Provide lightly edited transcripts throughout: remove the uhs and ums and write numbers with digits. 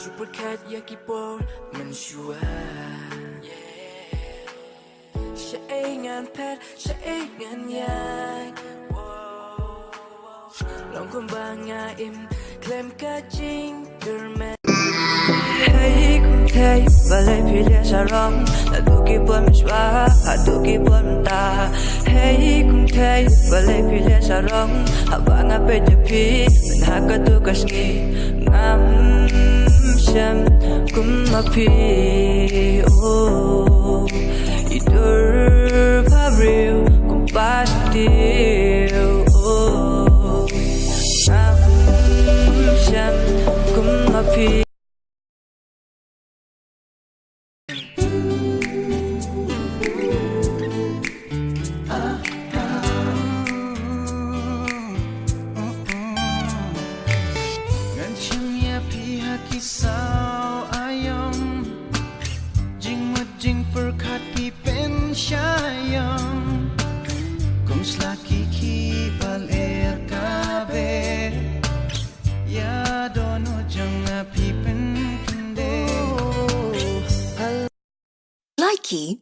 Supercat Yakipor Mansua Siya ay ngan pet, siya ay ngan yan Lòng kong ba nga im Klem ka jing German Hey kung thay Balay pilya sa rong Naduki buwan miswa Haduki buwan ta Hey kung thay Balay pilya sa rong Haba nga pejapi Manhakatukas ngi Ngam Siyam kumapi Oh Idur pabriw Kung pastil Oh Ngam Siyam kumapi Kisau ayam Jing mut jing perkat pi pen syayam Kum selaki ki bal air kabe Ya dono jang pi pen kende Likey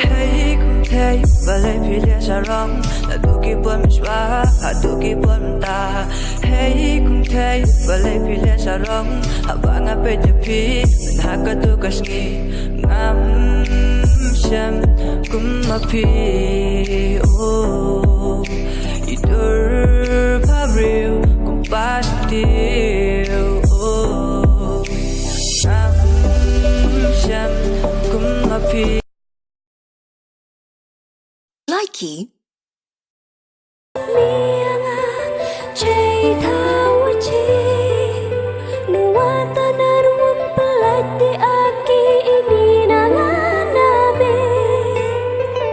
Hey kung thay Balay pilya sa rong Naduki buwan miswa Haduki buwan ta Hey kung thay Balay pilya sa rong Haba nga pejapi Manhakatukas ngi Ngam Siyam kumapi Oh Idur pabriw Kung pastil Oh Ngam Siyam kumapi Likey Mianga Chaitawachi Nuwata naruang pelati aki ini nanganabe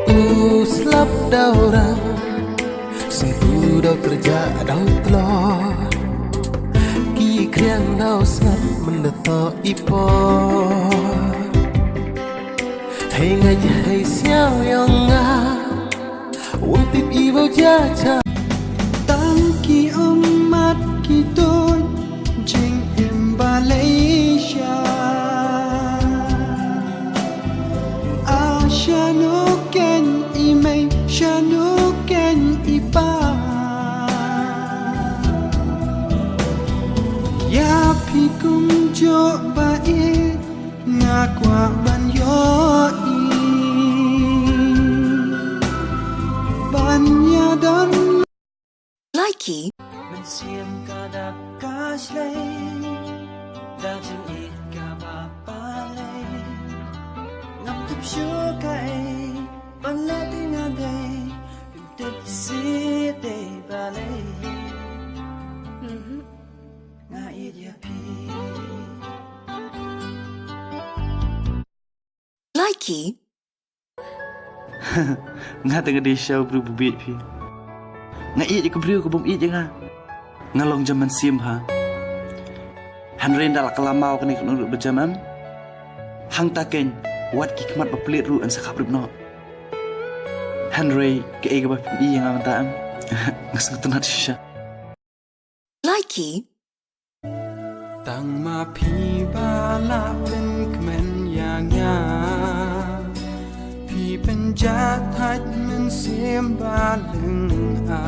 Uslap daurang Sengku dau kerja dau telur Ki kriang dau snap mendetok ipor Hei ngaj hei siao yang ngah Untip ibu jaja Tangki umat kita Jeng em Malaysia Asyanuken imay Syanuken ipa Ya pikum jok baik Ngakwa banyoi Banyadan Likey Mình xiêm cả đạp cá lây Đã chân ít cả bà lây Ngắm thấp chúa cây Bạn lẽ đi ngà đây Đừng tích xí đầy bà lây Ngà ít ya pi Likey Nga tengah di show bru bubit pi. Nga i ko bru ko bum i nga. Nga long jaman sim ha. Han ren dal kalamau kani ko nurut berjamam. Hang taken wat ki kmat baplit ru an sakap rubno. Han re ke e ga i nga ta am. Ngasang tunat shisha. Likey Tang ma pi ba la pen kmen yang ya Pi pen jat hat men sim ba leng a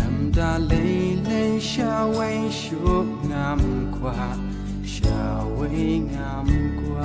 Am da lei lei sha wei shup ngam kwa Sha wei ngam kwa